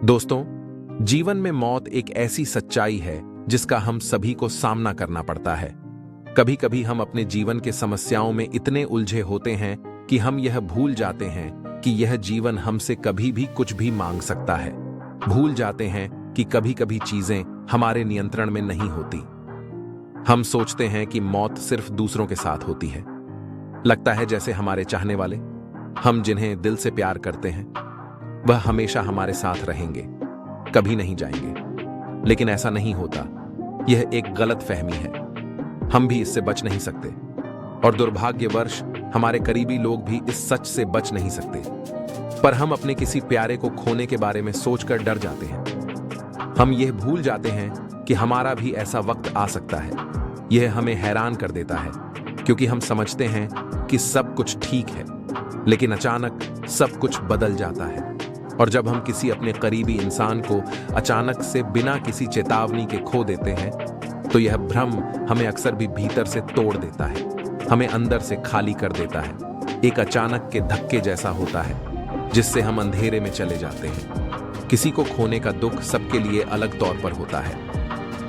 दोस्तों, जीवन में मौत एक ऐसी सच्चाई है जिसका हम सभी को सामना करना पड़ता है। कभी कभी हम अपने जीवन के समस्याओं में इतने उलझे होते हैं कि हम यह भूल जाते हैं कि यह जीवन हमसे कभी भी कुछ भी मांग सकता है। भूल जाते हैं कि कभी कभी चीजें हमारे नियंत्रण में नहीं होती। हम सोचते हैं कि मौत सिर्फ दूसरों के साथ होती है। लगता है जैसे हमारे चाहने वाले, हम जिन्हें दिल से प्यार करते हैं, वह हमेशा हमारे साथ रहेंगे, कभी नहीं जाएंगे। लेकिन ऐसा नहीं होता। यह एक गलत फहमी है। हम भी इससे बच नहीं सकते और दुर्भाग्यवश हमारे करीबी लोग भी इस सच से बच नहीं सकते। पर हम अपने किसी प्यारे को खोने के बारे में सोचकर डर जाते हैं। हम यह भूल जाते हैं कि हमारा भी ऐसा वक्त आ सकता है। यह हमें हैरान कर देता है क्योंकि हम समझते हैं कि सब कुछ ठीक है, लेकिन अचानक सब कुछ बदल जाता है। और जब हम किसी अपने करीबी इंसान को अचानक से बिना किसी चेतावनी के खो देते हैं, तो यह भ्रम हमें अक्सर भी भीतर से तोड़ देता है, हमें अंदर से खाली कर देता है। एक अचानक के धक्के जैसा होता है जिससे हम अंधेरे में चले जाते हैं। किसी को खोने का दुख सबके लिए अलग तौर पर होता है।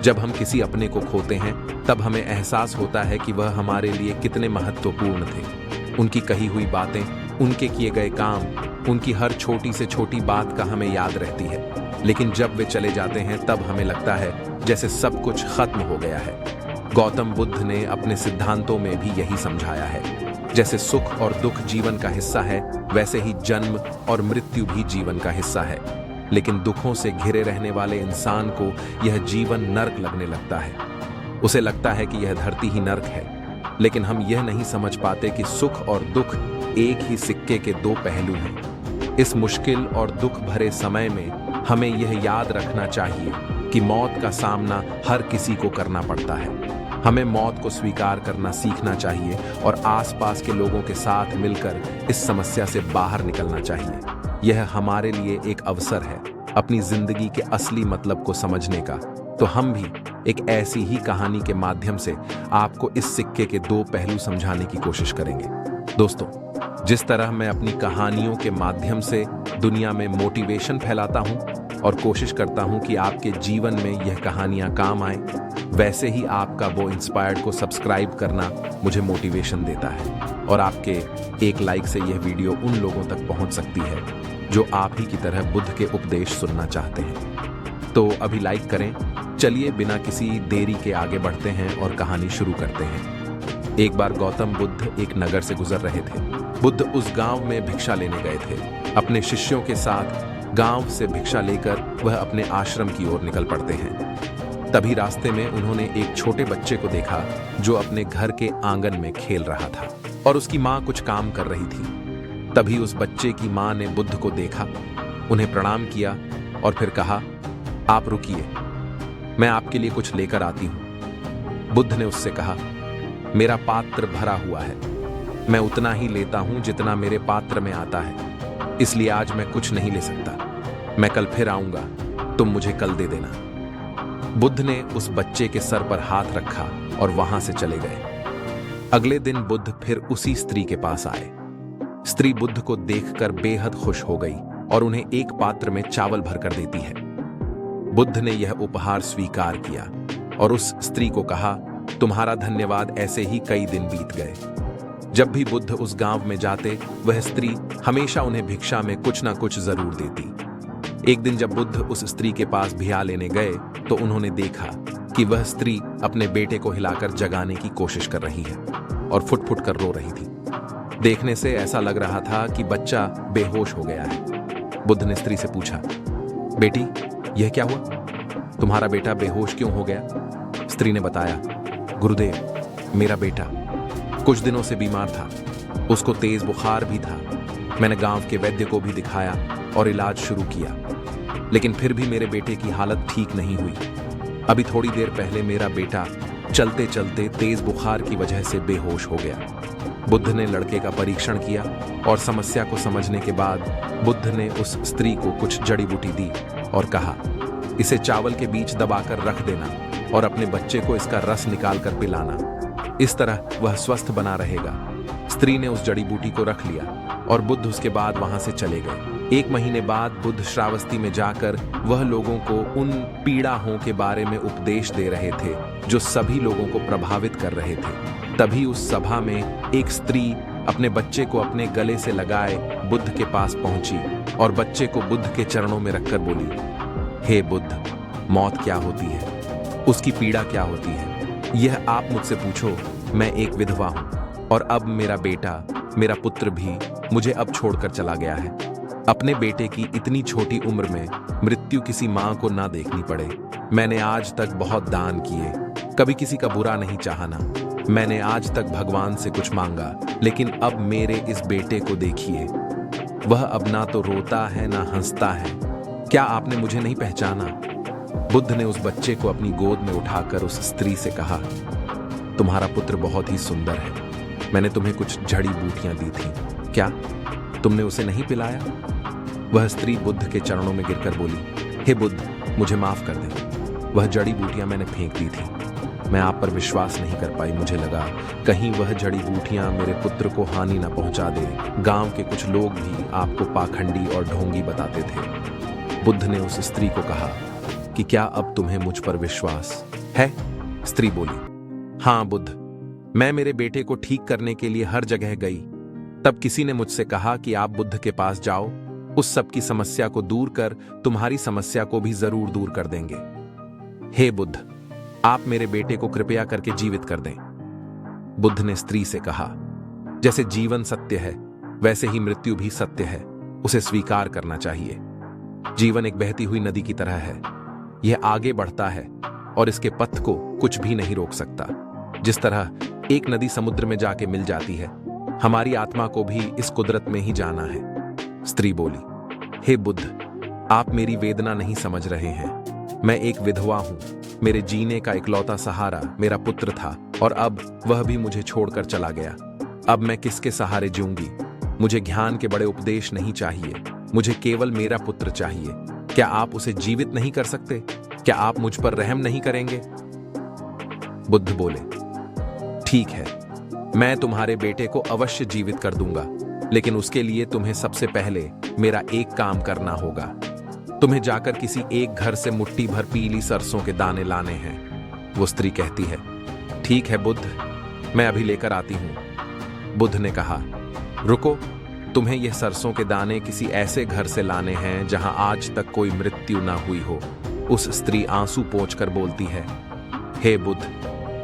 जब हम किसी अपने को खोते हैं, तब हमें एहसास होता है कि वह हमारे लिए कितने महत्वपूर्ण थे। उनकी कही हुई बातें, उनके किए गए काम, उनकी हर छोटी से छोटी बात का हमें याद रहती है। लेकिन जब वे चले जाते हैं, तब हमें लगता है जैसे सब कुछ खत्म हो गया है। गौतम बुद्ध ने अपने सिद्धांतों में भी यही समझाया है। जैसे सुख और दुख जीवन का हिस्सा है, वैसे ही जन्म और मृत्यु भी जीवन का हिस्सा है। लेकिन दुखों से घिरे रहने वाले इंसान को यह जीवन नर्क लगने लगता है। उसे लगता है कि यह धरती ही नर्क है। लेकिन हम यह नहीं समझ पाते कि सुख और दुख एक ही सिक्के के दो पहलू हैं। इस मुश्किल और दुख भरे समय में हमें यह याद रखना चाहिए कि मौत का सामना हर किसी को करना पड़ता है। हमें मौत को स्वीकार करना सीखना चाहिए और आसपास के लोगों के साथ मिलकर इस समस्या से बाहर निकलना चाहिए। यह हमारे लिए एक अवसर है अपनी जिंदगी के असली मतलब को समझने का। तो हम भी एक ऐसी ही कहानी के माध्यम से आपको इस सिक्के के दो पहलू समझाने की कोशिश करेंगे। दोस्तों, जिस तरह मैं अपनी कहानियों के माध्यम से दुनिया में मोटिवेशन फैलाता हूं और कोशिश करता हूं कि आपके जीवन में यह कहानियां काम आए, वैसे ही आपका वो इंस्पायर्ड को सब्सक्राइब करना मुझे मोटिवेशन देता है। और आपके एक लाइक से यह वीडियो उन लोगों तक पहुंच सकती है जो आप ही की तरह बुद्ध के उपदेश सुनना चाहते हैं। तो अभी लाइक करें। चलिए बिना किसी देरी के आगे बढ़ते हैं और कहानी शुरू करते हैं। एक बार गौतम बुद्ध एक नगर से गुजर रहे थे। बुद्ध उस गांव में भिक्षा लेने गए थे। अपने शिष्यों के साथ गांव से भिक्षा लेकर वह अपने आश्रम की ओर निकल पड़ते हैं। तभी रास्ते में उन्होंने एक छोटे बच्चे को देखा जो अपने घर के आंगन में खेल रहा था और उसकी माँ कुछ काम कर रही थी। तभी उस बच्चे की माँ ने बुद्ध को देखा, उन्हें प्रणाम किया और फिर कहा, आप रुकिए, मैं आपके लिए कुछ लेकर आती हूं। बुद्ध ने उससे कहा, मेरा पात्र भरा हुआ है, मैं उतना ही लेता हूं जितना मेरे पात्र में आता है, इसलिए आज मैं कुछ नहीं ले सकता। मैं कल फिर आऊंगा, तुम मुझे कल दे देना। बुद्ध ने उस बच्चे के सर पर हाथ रखा और वहां से चले गए। अगले दिन बुद्ध फिर उसी स्त्री के पास आए। स्त्री बुद्ध को देखकर बेहद खुश हो गई और उन्हें एक पात्र में चावल भरकर देती है। बुद्ध ने यह उपहार स्वीकार किया और उस स्त्री को कहा, तुम्हारा धन्यवाद। ऐसे ही कई दिन बीत गए। जब भी बुद्ध उस गांव में जाते, वह स्त्री हमेशा उन्हें भिक्षा में कुछ ना कुछ जरूर देती। एक दिन जब बुद्ध उस स्त्री के पास भिया लेने गए, तो उन्होंने देखा कि वह स्त्री अपने बेटे को हिलाकर जगाने की कोशिश कर रही है और फुट फुट कर रो रही थी। देखने से ऐसा लग रहा था कि बच्चा बेहोश हो गया है। बुद्ध ने स्त्री से पूछा, बेटी, यह क्या हुआ? तुम्हारा बेटा बेहोश क्यों हो गया? स्त्री ने बताया, गुरुदेव, मेरा बेटा कुछ दिनों से बीमार था। उसको तेज बुखार भी था। मैंने गांव के वैद्य को भी दिखाया और इलाज शुरू किया, लेकिन फिर भी मेरे बेटे की हालत ठीक नहीं हुई। अभी थोड़ी देर पहले मेरा बेटा चलते चलते तेज बुखार की वजह से बेहोश हो गया। बुद्ध ने लड़के का परीक्षण किया और समस्या को समझने के बाद बुद्ध ने उस स्त्री को कुछ जड़ी बूटी दी और कहा, इसे चावल के बीच दबाकर रख देना और अपने बच्चे को इसका रस निकालकर पिलाना। इस तरह वह स्वस्थ बना रहेगा। स्त्री ने उस जड़ी बूटी को रख लिया और बुद्ध उसके बाद वहां से चले गए। 1 महीने बाद बुद्ध श्रावस्ती में जाकर वह लोगों को उन पीड़ाओं के बारे में उपदेश दे रहे थे जो सभी लोगों को प्रभावित कर रहे थे। तभी उस सभा में एक स्त्री अपने बच्चे को अपने गले से लगाए बुद्ध के पास पहुंची और बच्चे को बुद्ध के चरणों में रखकर बोली, हे बुद्ध, मौत क्या होती है? उसकी पीड़ा क्या होती है? यह आप मुझसे पूछो। मैं एक विधवा हूं और अब मेरा बेटा, मेरा पुत्र भी मुझे अब छोड़कर चला गया है। अपने बेटे की इतनी छोटी उम्र में मृत्यु किसी मां को ना देखनी पड़े। मैंने आज तक बहुत दान किए, कभी किसी का बुरा नहीं चाहना। मैंने आज तक भगवान से कुछ मांगा, लेकिन अब मेरे इस बेटे को देखिए, वह अब ना तो रोता है ना हंसता है। क्या आपने मुझे नहीं पहचाना? बुद्ध ने उस बच्चे को अपनी गोद में उठाकर उस स्त्री से कहा, तुम्हारा पुत्र बहुत ही सुंदर है। मैंने तुम्हें कुछ जड़ी बूटियां दी थी, क्या तुमने उसे नहीं पिलाया? वह स्त्री बुद्ध के चरणों में गिरकर बोली, हे बुद्ध, मुझे माफ कर दे। वह जड़ी बूटियां मैंने फेंक दी थी। मैं आप पर विश्वास नहीं कर पाई। मुझे लगा कहीं वह जड़ी बूटियां मेरे पुत्र को हानि न पहुंचा दे। गांव के कुछ लोग भी आपको पाखंडी और ढोंगी बताते थे। बुद्ध ने उस स्त्री को कहा कि क्या अब तुम्हें मुझ पर विश्वास है? स्त्री बोली, हाँ बुद्ध, मैं मेरे बेटे को ठीक करने के लिए हर जगह गई। तब किसी ने मुझसे कहा कि आप बुद्ध के पास जाओ, उस सब की समस्या को दूर कर तुम्हारी समस्या को भी जरूर दूर कर देंगे। हे बुद्ध, आप मेरे बेटे को कृपया करके जीवित कर दें। बुद्ध ने स्त्री से कहा, जैसे जीवन सत्य है वैसे ही मृत्यु भी सत्य है, उसे स्वीकार करना चाहिए। जीवन एक बहती हुई नदी की तरह है, यह आगे बढ़ता है और इसके पथ को कुछ भी नहीं रोक सकता। जिस तरह एक नदी समुद्र में जाके मिल जाती है, हमारी आत्मा को भी इस कुदरत में ही जाना है। स्त्री बोली, हे बुद्ध, आप मेरी वेदना नहीं समझ रहे हैं। मैं एक विधवा हूं। मेरे जीने का इकलौता सहारा मेरा पुत्र था और अब वह भी मुझे छोड़कर चला गया। अब मैं किसके सहारे जीऊंगी? मुझे ज्ञान के बड़े उपदेश नहीं चाहिए, मुझे केवल मेरा पुत्र चाहिए। क्या आप उसे जीवित नहीं कर सकते? क्या आप मुझ पर रहम नहीं करेंगे? बुद्ध बोले, ठीक है, मैं तुम्हारे बेटे को अवश्य जीवित कर दूंगा, लेकिन उसके लिए तुम्हें सबसे पहले मेरा एक काम करना होगा। तुम्हें जाकर किसी एक घर से मुट्ठी भर पीली सरसों के दाने लाने हैं। वो स्त्री कहती है, ठीक है बुद्ध, मैं अभी लेकर आती हूं। बुद्ध ने कहा, रुको, तुम्हें यह सरसों के दाने किसी ऐसे घर से लाने हैं जहां आज तक कोई मृत्यु ना हुई हो। उस स्त्री आंसू पोंछकर बोलती है, हे बुद्ध,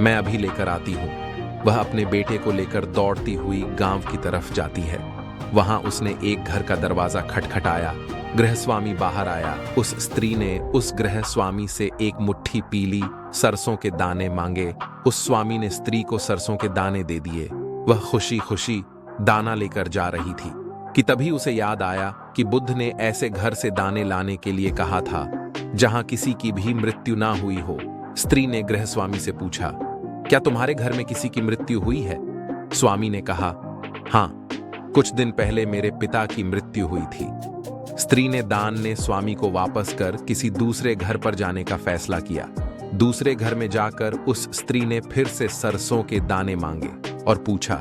मैं अभी लेकर आती हूं। वह अपने बेटे को लेकर दौड़ती हुई गांव की तरफ जाती है। वहां उसने एक घर का दरवाजा खटखटाया। गृहस्वामी बाहर आया। उस स्त्री ने उस गृहस्वामी से एक मुट्ठी पीली सरसों के दाने मांगे। उस स्वामी ने स्त्री को सरसों के दाने दे दिए। वह खुशी खुशी दाना लेकर जा रही थी कि तभी उसे याद आया कि बुद्ध ने ऐसे घर से दाने लाने के लिए कहा था जहां किसी की भी मृत्यु ना हुई हो। स्त्री ने गृहस्वामी से पूछा, क्या तुम्हारे घर में किसी की मृत्यु हुई है? स्वामी ने कहा, हाँ, कुछ दिन पहले मेरे पिता की मृत्यु हुई थी। स्त्री ने दान ने स्वामी को वापस कर किसी दूसरे घर पर जाने का फैसला किया। दूसरे घर में जाकर उस स्त्री ने फिर से सरसों के दाने मांगे और पूछा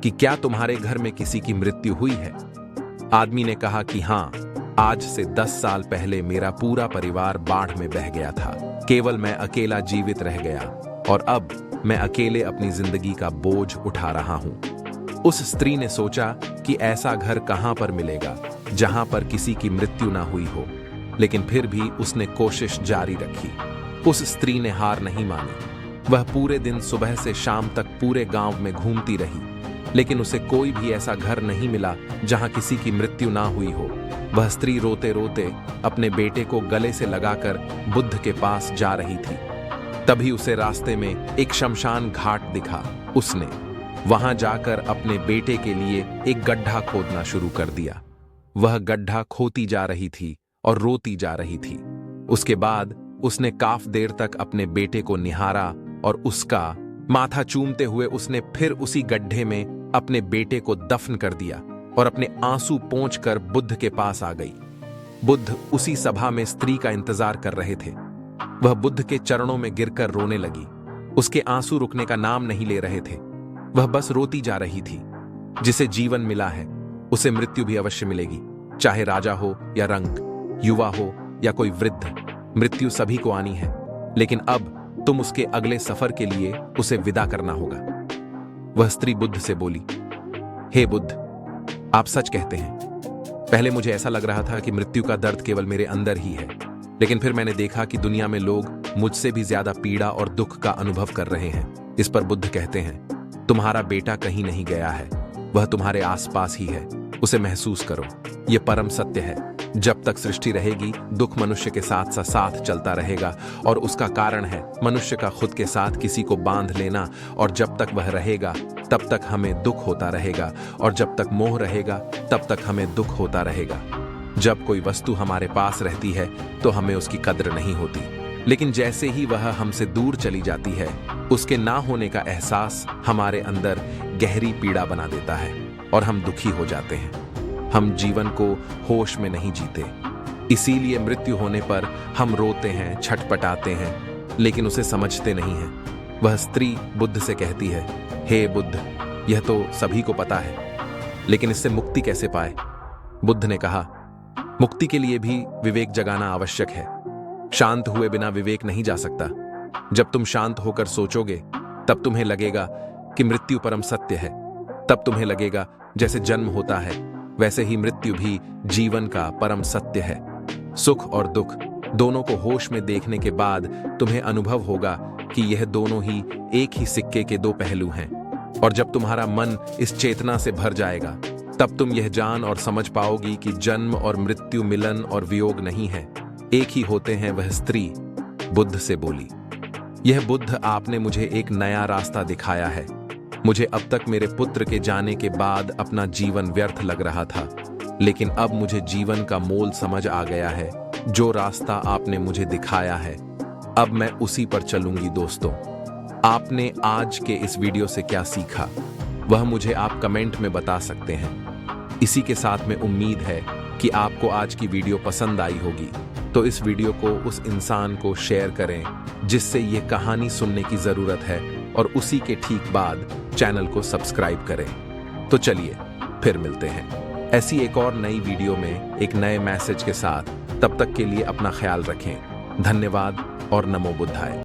कि क्या तुम्हारे घर में किसी की मृत्यु हुई है? आदमी ने कहा कि हाँ, आज से 10 साल पहले मेरा पूरा परिवार बाढ़ में बह गया था। केवल मैं अकेला जीवित रह गया और अब मैं अकेले अपनी जिंदगी का बोझ उठा रहा हूं। उस स्त्री ने सोचा कि ऐसा घर कहां पर मिलेगा जहां पर किसी की मृत्यु ना हुई हो, लेकिन फिर भी उसने कोशिश जारी रखी। उस स्त्री ने हार नहीं मानी। वह पूरे दिन सुबह से शाम तक पूरे गांव में घूमती रही, लेकिन उसे कोई भी ऐसा घर नहीं मिला जहां किसी की मृत्यु ना हुई हो। वह स्त्री रोते रोते अपने बेटे को गले से लगाकर बुद्ध के पास जा रही थी। तभी उसे रास्ते में एक शमशान घाट दिखा। उसने वहां जाकर अपने बेटे के लिए एक गड्ढा खोदना शुरू कर दिया। वह गड्ढा खोती जा रही थी और रोती जा रही थी। उसके बाद उसने काफी देर तक अपने बेटे को निहारा और उसका माथा चूमते हुए उसने फिर उसी गड्ढे में अपने बेटे को दफन कर दिया और अपने आंसू पोंछकर बुद्ध के पास आ गई। बुद्ध उसी सभा में स्त्री का इंतजार कर रहे थे। वह बुद्ध के चरणों में गिरकर रोने लगी। उसके आंसू रुकने का नाम नहीं ले रहे थे। वह बस रोती जा रही थी। जिसे जीवन मिला है उसे मृत्यु भी अवश्य मिलेगी, चाहे राजा हो या रंग, युवा हो या कोई वृद्ध, मृत्यु सभी को आनी है, लेकिन अब तुम उसके अगले सफर के लिए उसे विदा करना होगा। वह स्त्री बुद्ध से बोली, हे बुद्ध, आप सच कहते हैं। पहले मुझे ऐसा लग रहा था कि मृत्यु का दर्द केवल मेरे अंदर ही है, लेकिन फिर मैंने देखा कि दुनिया में लोग मुझसे भी ज्यादा पीड़ा और दुख का अनुभव कर रहे हैं। इस पर बुद्ध कहते हैं, तुम्हारा बेटा कहीं नहीं गया है, वह तुम्हारे आसपास ही है, उसे महसूस करो। यह परम सत्य है। जब तक सृष्टि रहेगी, दुख मनुष्य के साथ साथ चलता रहेगा, और उसका कारण है मनुष्य का खुद के साथ किसी को बांध लेना। और जब तक वह रहेगा तब तक हमें दुख होता रहेगा, और जब तक मोह रहेगा तब तक हमें दुख होता रहेगा। जब कोई वस्तु हमारे पास रहती है तो हमें उसकी कद्र नहीं होती, लेकिन जैसे ही वह हमसे दूर चली जाती है, उसके ना होने का एहसास हमारे अंदर गहरी पीड़ा बना देता है और हम दुखी हो जाते हैं। हम जीवन को होश में नहीं जीते, इसीलिए मृत्यु होने पर हम रोते हैं, छटपटाते हैं, लेकिन उसे समझते नहीं हैं। वह स्त्री बुद्ध से कहती है, हे बुद्ध, यह तो सभी को पता है, लेकिन इससे मुक्ति कैसे पाए? बुद्ध ने कहा, मुक्ति के लिए भी विवेक जगाना आवश्यक है। शांत हुए बिना विवेक नहीं जा सकता। जब तुम शांत होकर सोचोगे, तब तुम्हें लगेगा कि मृत्यु परम सत्य है। तब तुम्हें लगेगा जैसे जन्म होता है, वैसे ही मृत्यु भी जीवन का परम सत्य है। सुख और दुख दोनों को होश में देखने के बाद तुम्हें अनुभव होगा कि यह दोनों ही एक ही सिक्के के दो पहलू हैं। और जब तुम्हारा मन इस चेतना से भर जाएगा, तब तुम यह जान और समझ पाओगी कि जन्म और मृत्यु मिलन और वियोग नहीं है, एक ही होते हैं। वह स्त्री बुद्ध से बोली, यह बुद्ध, आपने मुझे एक नया रास्ता दिखाया है। मुझे अब तक मेरे पुत्र के जाने के बाद अपना जीवन व्यर्थ लग रहा था, लेकिन अब मुझे जीवन का मोल समझ आ गया है। जो रास्ता आपने मुझे दिखाया है, अब मैं उसी पर चलूंगी। दोस्तों, आपने आज के इस वीडियो से क्या सीखा, वह मुझे आप कमेंट में बता सकते हैं। इसी के साथ में उम्मीद है कि आपको आज की वीडियो पसंद आई होगी, तो इस वीडियो को उस इंसान को शेयर करें जिससे ये कहानी सुनने की जरूरत है, और उसी के ठीक बाद चैनल को सब्सक्राइब करें। तो चलिए फिर मिलते हैं ऐसी एक और नई वीडियो में एक नए मैसेज के साथ। तब तक के लिए अपना ख्याल रखें। धन्यवाद और नमो बुद्धाय।